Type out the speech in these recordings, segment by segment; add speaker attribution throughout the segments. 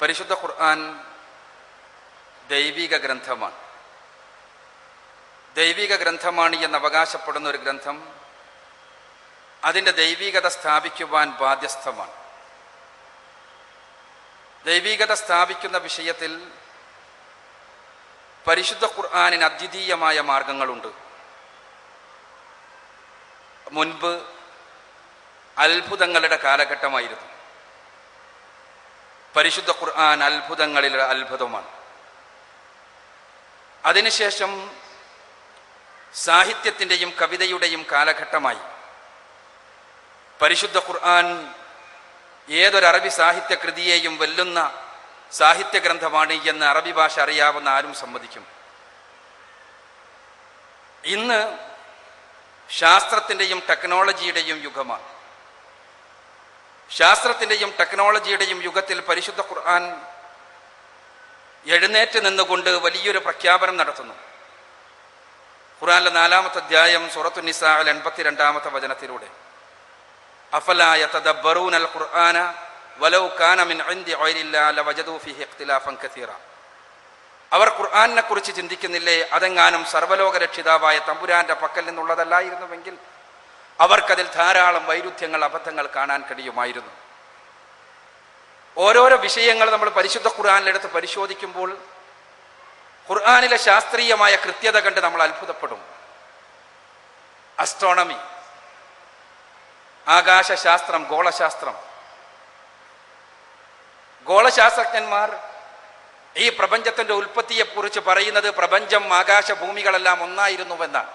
Speaker 1: പരിശുദ്ധ ഖുർആൻ ദൈവിക ഗ്രന്ഥമാണ്. ദൈവിക ഗ്രന്ഥമാണ് എന്ന് അവകാശപ്പെടുന്ന ഒരു ഗ്രന്ഥം അതിൻ്റെ ദൈവികത സ്ഥാപിക്കുവാൻ ബാധ്യസ്ഥമാണ്. ദൈവികത സ്ഥാപിക്കുന്ന വിഷയത്തിൽ പരിശുദ്ധ ഖുർആനിന് അദ്വിതീയമായ മാർഗങ്ങളുണ്ട്. മുൻപ് അത്ഭുതങ്ങളുടെ കാലഘട്ടമായിരുന്നു. പരിശുദ്ധ ഖുർആൻ അത്ഭുതങ്ങളിലെ അത്ഭുതമാണ്. അതിനുശേഷം സാഹിത്യത്തിൻ്റെയും കവിതയുടെയും കാലഘട്ടമായി. പരിശുദ്ധ ഖുർആൻ ഏതൊരു അറബി സാഹിത്യ കൃതിയെയും വെല്ലുന്ന സാഹിത്യഗ്രന്ഥമാണ് എന്ന് അറബി ഭാഷ അറിയാവുന്ന ആരും സമ്മതിക്കും. ഇന്ന് ശാസ്ത്രത്തിൻ്റെയും ടെക്നോളജിയുടെയും യുഗമാണ്. ശാസ്ത്രത്തിൻ്റെയും ടെക്നോളജിയുടെയും യുഗത്തിൽ പരിശുദ്ധ ഖുർആൻ എഴുന്നേറ്റ് നിന്നുകൊണ്ട് വലിയൊരു പ്രഖ്യാപനം നടത്തുന്നു. ഖുർആനിലെ 4-ാമത്തെ അധ്യായം സൂറത്തു നിസാഇൽ 82-ാമത്തെ വചനത്തിലൂടെ അഫലാ യതദബ്ബറൂനൽ ഖുർആന വലൗ കാന മിൻ ഇൻദി ഗൈരില്ലാഹി ലവജദൂ ഫീഹി ഇഖ്തിലാഫൻ കസീറ. അവർ ഖുർആനിനെ കുറിച്ച് ചിന്തിക്കുന്നില്ലേ, അതെങ്ങാനും സർവ്വലോക രക്ഷിതാവായ തമ്പുരാന്റെ പക്കൽ നിന്നുള്ളതല്ലായിരുന്നുവെങ്കിൽ അവർക്കതിൽ ധാരാളം വൈരുദ്ധ്യങ്ങൾ, അബദ്ധങ്ങൾ കാണാൻ കഴിയുമായിരുന്നു. ഓരോരോ വിഷയങ്ങൾ നമ്മൾ പരിശുദ്ധ ഖുർആനിലെടുത്ത് പരിശോധിക്കുമ്പോൾ ഖുർആനിലെ ശാസ്ത്രീയമായ കൃത്യത കണ്ട് നമ്മൾ അത്ഭുതപ്പെടും. അസ്ട്രോണമി, ആകാശശാസ്ത്രം, ഗോളശാസ്ത്രം. ഗോളശാസ്ത്രജ്ഞന്മാർ ഈ പ്രപഞ്ചത്തിന്റെ ഉൽപ്പത്തിയെക്കുറിച്ച് പറയുന്നത് പ്രപഞ്ചം, ആകാശഭൂമികളെല്ലാം ഒന്നായിരുന്നുവെന്നാണ്.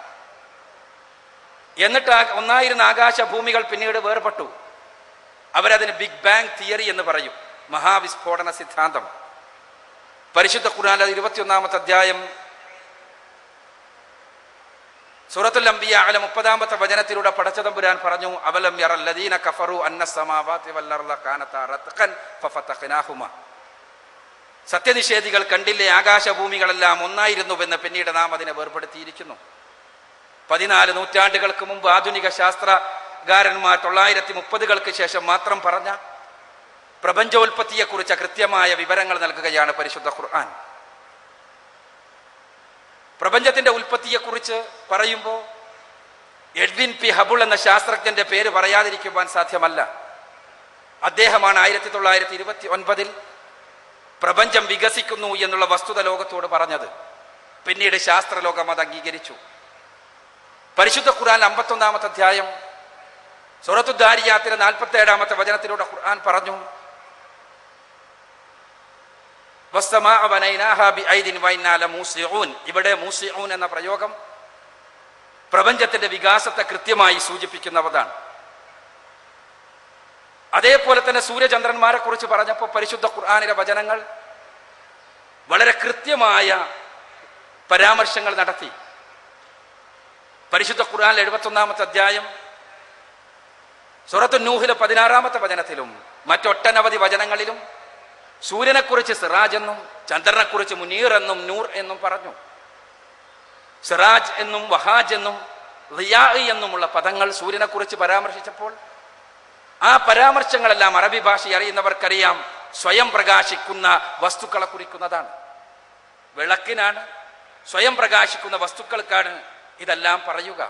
Speaker 1: എന്നിട്ട് ഒന്നായിരുന്ന ആകാശഭൂമികൾ പിന്നീട് വേർപെട്ടു. അവരതിന് ബിഗ് ബാങ് തിയറി എന്ന് പറയും, മഹാവിസ്ഫോടന സിദ്ധാന്തം. പരിശുദ്ധ ഖുർആനിലെ 21-ാമത്തെ അധ്യായം സൂറത്തുൽ അംബിയായിലെ 30-ാമത്തെ വചനത്തിലൂടെ പടച്ചതമ്പുരാൻ പറഞ്ഞു, അവലം യറല്ലദീന കഫറു അന്നസ് സമാവാതി വൽ അർള കാനതാ റത്ഖൻ ഫഫതഖ്നാഹുമാ. സത്യനിഷേധികൾ കണ്ടില്ലേ, ആകാശഭൂമികളെല്ലാം ഒന്നായിരുന്നുവെന്ന്. പിന്നീട് നാം അതിനെ വേർപെടുത്തിയിരിക്കുന്നു. 14 നൂറ്റാണ്ടുകൾക്ക് മുമ്പ് ആധുനിക ശാസ്ത്രകാരന്മാർ 930-കൾക്ക് ശേഷം മാത്രം പറഞ്ഞ പ്രപഞ്ചോൽപത്തിയെക്കുറിച്ച് കൃത്യമായ വിവരങ്ങൾ നൽകുകയാണ് പരിശുദ്ധ ഖുർആൻ. പ്രപഞ്ചത്തിന്റെ ഉൽപ്പത്തിയെക്കുറിച്ച് പറയുമ്പോൾ എഡ്വിൻ പി ഹബിൾ എന്ന ശാസ്ത്രജ്ഞന്റെ പേര് പറയാതിരിക്കുവാൻ സാധ്യമല്ല. അദ്ദേഹമാണ് 1929-ൽ പ്രപഞ്ചം വികസിക്കുന്നു എന്നുള്ള വസ്തുത ലോകത്തോട് പറഞ്ഞത്. പിന്നീട് ശാസ്ത്രലോകം അത് അംഗീകരിച്ചു. പരിശുദ്ധ ഖുർആൻ 51-ാമത്തെ അധ്യായം സൂറത്തു ദാരിയാത്തിലെ 47-ാമത്തെ വചനത്തിലൂടെ ഖുർആൻ പറഞ്ഞു, ഇവിടെ മൂസിഊൻ എന്ന പ്രയോഗം പ്രപഞ്ചത്തിന്റെ വികാസത്തെ കൃത്യമായി സൂചിപ്പിക്കുന്നതാണ്. അതേപോലെ തന്നെ സൂര്യചന്ദ്രന്മാരെ കുറിച്ച് പറഞ്ഞപ്പോൾ പരിശുദ്ധ ഖുർആനിലെ വചനങ്ങൾ വളരെ കൃത്യമായ പരാമർശങ്ങൾ നടത്തി. പരിശുദ്ധ ഖുർആനിലെ 71-ാമത്തെ അധ്യായം സൂറത്തു നൂഹിലെ 16-ാമത്തെ വചനത്തിലും മറ്റൊട്ടനവധി വചനങ്ങളിലും സൂര്യനെക്കുറിച്ച് സിറാജ് എന്നും ചന്ദ്രനെക്കുറിച്ച് മുനീർ എന്നും നൂർ എന്നും പറഞ്ഞു. സിറാജ് എന്നും വഹാജ് എന്നും റിയാ എന്നുമുള്ള പദങ്ങൾ സൂര്യനെക്കുറിച്ച് പരാമർശിച്ചപ്പോൾ ആ പരാമർശങ്ങളെല്ലാം അറബി ഭാഷ അറിയുന്നവർക്കറിയാം സ്വയം പ്രകാശിക്കുന്ന വസ്തുക്കളെ കുറിക്കുന്നതാണ്. വിളക്കിനാണ്, സ്വയം പ്രകാശിക്കുന്ന വസ്തുക്കൾക്കാണ് ഇതെല്ലാം പറയുക.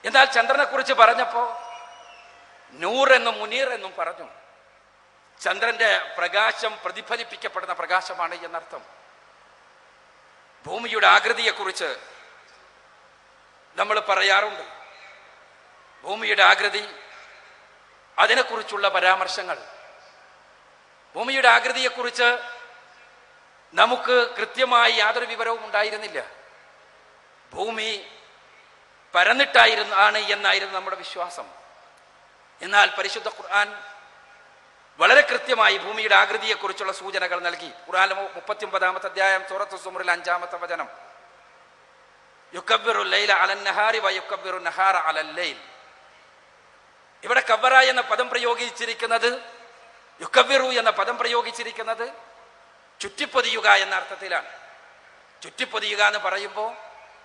Speaker 1: എന്നാൽ ചന്ദ്രനെ കുറിച്ച് പറഞ്ഞപ്പോൾ നൂർ എന്നും മുനീർ എന്നും പറഞ്ഞു. ചന്ദ്രന്റെ പ്രകാശം പ്രതിഫലിപ്പിക്കപ്പെടുന്ന പ്രകാശമാണ് എന്നർത്ഥം. ഭൂമിയുടെ ആകൃതിയെക്കുറിച്ച് നമ്മൾ പറയാറുണ്ട്. ഭൂമിയുടെ ആകൃതി, അതിനെക്കുറിച്ചുള്ള പരാമർശങ്ങൾ. ഭൂമിയുടെ ആകൃതിയെക്കുറിച്ച് നമുക്ക് കൃത്യമായി യാതൊരു വിവരവും ഉണ്ടായിരുന്നില്ല. ഭൂമി പരന്നിട്ടാണ് എന്നായിരുന്നു നമ്മുടെ വിശ്വാസം. എന്നാൽ പരിശുദ്ധ ഖുർആൻ വളരെ കൃത്യമായി ഭൂമിയുടെ ആകൃതിയെക്കുറിച്ചുള്ള സൂചനകൾ നൽകി. ഖുർആനിലെ 39-ാമത്തെ അധ്യായം സൂറത്തു സുമറിലെ 5-ാമത്തെ വചനം, യുകബ്ബിറു ലൈല അലൻ നഹാരി വ യുകബ്ബിറു നഹാറ അലൽ ലൈൽ. ഇവിടെ കബ്ബറ എന്ന പദം പ്രയോഗിച്ചിരിക്കുന്നത്, യുകബ്ബിറു എന്ന പദം പ്രയോഗിച്ചിരിക്കുന്നത് ചുറ്റിപ്പൊതിയുക എന്ന അർത്ഥത്തിലാണ്. ചുറ്റിപ്പൊതിയുക എന്ന് പറയുമ്പോൾ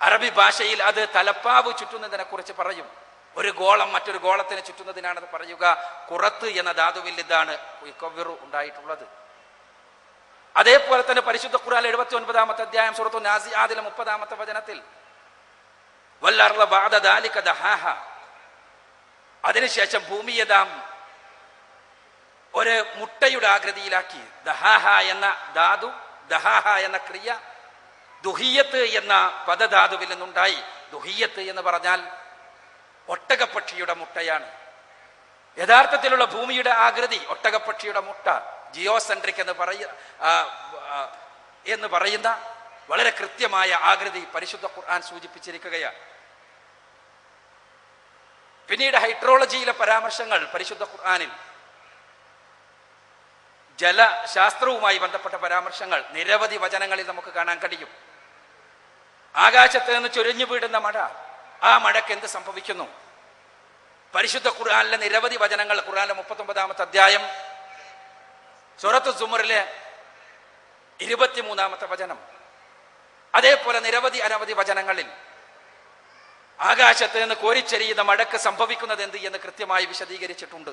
Speaker 1: അറബി ഭാഷയിൽ അത് തലപ്പാവ് ചുറ്റുന്നതിനെ കുറിച്ച് പറയും. ഒരു ഗോളം മറ്റൊരു ഗോളത്തിന് ചുറ്റുന്നതിനാണത് പറയുക. ഖുറത്ത് എന്ന ധാതുവിൽ ഇതാണ് യുകവ്വിറു ഉണ്ടായിട്ടുള്ളത്. അതേപോലെ തന്നെ പരിശുദ്ധ ഖുർആൻ 79-ാമത്തെ അധ്യായം സൂറത്തു നാസിആത്തിലെ 30-ാമത്തെ വചനത്തിൽ വല്ലർള ബഅദ ദാലിക ദഹാഹ, അതിനുശേഷം ഭൂമിയെ നാം ഒരു മുട്ടയുടെ ആകൃതിയിലാക്കി. ദഹാഹ എന്ന ധാതു, ദഹാഹ എന്ന ക്രിയ ദുഹിയത്ത് എന്ന പദധാതുവിൽ നിന്നുണ്ടായി. ദുഹിയത്ത് എന്ന് പറഞ്ഞാൽ ഒട്ടകപ്പക്ഷിയുടെ മുട്ടയാണ്. യഥാർത്ഥത്തിലുള്ള ഭൂമിയുടെ ആകൃതി ഒട്ടകപ്പക്ഷിയുടെ മുട്ട, ജിയോസെൻട്രിക് എന്ന് പറയുന്ന വളരെ കൃത്യമായ ആകൃതി പരിശുദ്ധ ഖുർആൻ സൂചിപ്പിച്ചിരിക്കുകയാണ്. പിന്നീട് ഹൈഡ്രോളജിയിലെ പരാമർശങ്ങൾ പരിശുദ്ധ ഖുർആനിൽ, ജലശാസ്ത്രവുമായി ബന്ധപ്പെട്ട പരാമർശങ്ങൾ നിരവധി വചനങ്ങളിൽ നമുക്ക് കാണാൻ കഴിയും. ആകാശത്ത് നിന്ന് ചൊരിഞ്ഞു വീടുന്ന മഴ, ആ മഴയ്ക്ക് എന്ത് സംഭവിക്കുന്നു? പരിശുദ്ധ ഖുർആനിലെ നിരവധി വചനങ്ങൾ, ഖുർആനിലെ 39-ാമത്തെ അധ്യായം സൂറത്തു സുമറിലെ 23-ാമത്തെ വചനം, അതേപോലെ നിരവധി അനവധി വചനങ്ങളിൽ ആകാശത്ത് നിന്ന് കോരിച്ചെരിയുന്ന മഴയ്ക്ക് സംഭവിക്കുന്നത് എന്ത് എന്ന് കൃത്യമായി വിശദീകരിച്ചിട്ടുണ്ട്.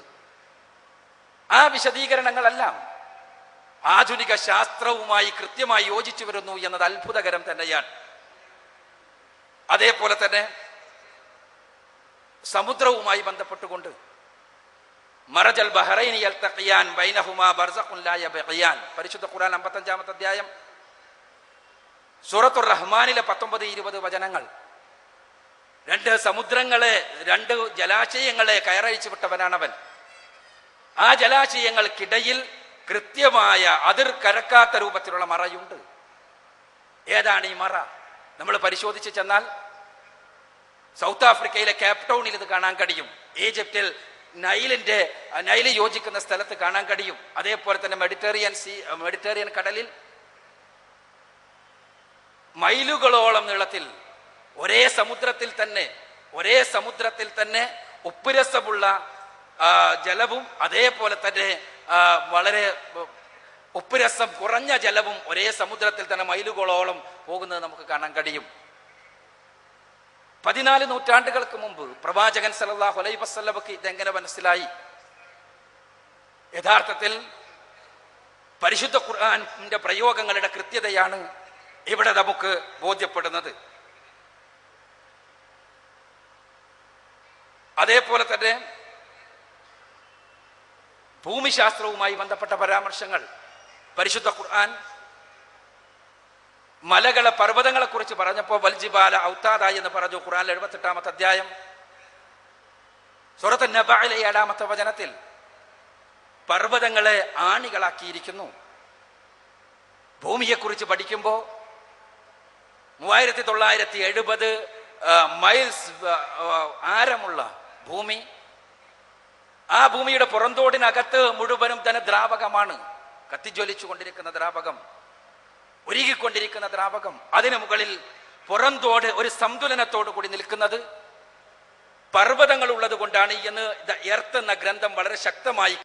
Speaker 1: ആ വിശദീകരണങ്ങളെല്ലാം ആധുനിക ശാസ്ത്രവുമായി കൃത്യമായി യോജിച്ചു വരുന്നു എന്നത് അത്ഭുതകരം തന്നെയാണ്. അതേപോലെ തന്നെ സമുദ്രവുമായി ബന്ധപ്പെട്ടുകൊണ്ട് മറജൽ ബഹറൈനി യൽതഖിയാൻ ബൈനഹുമാ ബർസഖുൻ ലാ യബ്ഗിയാൻ, പരിശുദ്ധ ഖുർആൻ 55-ാമത്തെ അധ്യായം സൂറത്തുർ റഹ്മാനിലെ 19-20 വചനങ്ങൾ. രണ്ട് സമുദ്രങ്ങളെ, രണ്ട് ജലാശയങ്ങളെ കയറഴിച്ചു വിട്ടവനാണവൻ. ആ ജലാശയങ്ങൾക്കിടയിൽ കൃത്യമായ അതിർ കരക്കാത്ത രൂപത്തിലുള്ള മറയുണ്ട്. ഏതാണ് ഈ മറ? നമ്മൾ പരിശോധിച്ച് ചെന്നാൽ സൗത്ത് ആഫ്രിക്കയിലെ കേപ്പ് ടൗണിൽ ഇത് കാണാൻ കഴിയും. ഈജിപ്തിൽ നൈല് യോജിക്കുന്ന സ്ഥലത്ത് കാണാൻ കഴിയും. അതേപോലെ തന്നെ മെഡിറ്ററേനിയൻ കടലിൽ മൈലുകളോളം നീളത്തിൽ ഒരേ സമുദ്രത്തിൽ തന്നെ ഉപ്പുരസമുള്ള ജലവും അതേപോലെ തന്നെ വളരെ ഉപ്പുരസം കുറഞ്ഞ ജലവും ഒരേ സമുദ്രത്തിൽ തന്നെ മൈലുകളോളം പോകുന്നത് നമുക്ക് കാണാൻ കഴിയും. 14 നൂറ്റാണ്ടുകൾക്ക് മുമ്പ് പ്രവാചകൻ സല്ലല്ലാഹു അലൈഹി വസല്ലമക്ക് ഇതെങ്ങനെ മനസ്സിലായി? യഥാർത്ഥത്തിൽ പരിശുദ്ധ ഖുർആന്റെ പ്രയോഗങ്ങളുടെ കൃത്യതയാണ് ഇവിടെ നമുക്ക് ബോധ്യപ്പെടുന്നത്. അതേപോലെ തന്നെ ഭൂമിശാസ്ത്രവുമായി ബന്ധപ്പെട്ട പരാമർശങ്ങൾ പരിശുദ്ധ ഖുർആൻ മലകളെ, പർവ്വതങ്ങളെ കുറിച്ച് പറഞ്ഞപ്പോൾ വൽജിബാല ഔതാദ എന്ന് പറഞ്ഞു. ഖുർആനിലെ 78-ാമത്തെ അധ്യായം സൂറത്ത് നബഅയിലെ 7-ാമത്തെ വചനത്തിൽ പർവ്വതങ്ങളെ ആണികളാക്കിയിരിക്കുന്നു. ഭൂമിയെക്കുറിച്ച് പഠിക്കുമ്പോൾ 3970 മൈൽസ് ആരമുള്ള ഭൂമി, ആ ഭൂമിയുടെ പുറന്തോടിനകത്ത് മുഴുവനും തന്നെ ദ്രാവകമാണ്, കത്തിജ്വലിച്ചു കൊണ്ടിരിക്കുന്ന ദ്രാവകം, ഉരുകിക്കൊണ്ടിരിക്കുന്ന ദ്രാവകം. അതിനു മുകളിൽ പുറന്തോട് ഒരു സന്തുലനത്തോടു കൂടി നിൽക്കുന്നത് പർവ്വതങ്ങൾ ഉള്ളത് കൊണ്ടാണ് എന്ന് ദ എർത്ത് എന്ന ഗ്രന്ഥം വളരെ ശക്തമായി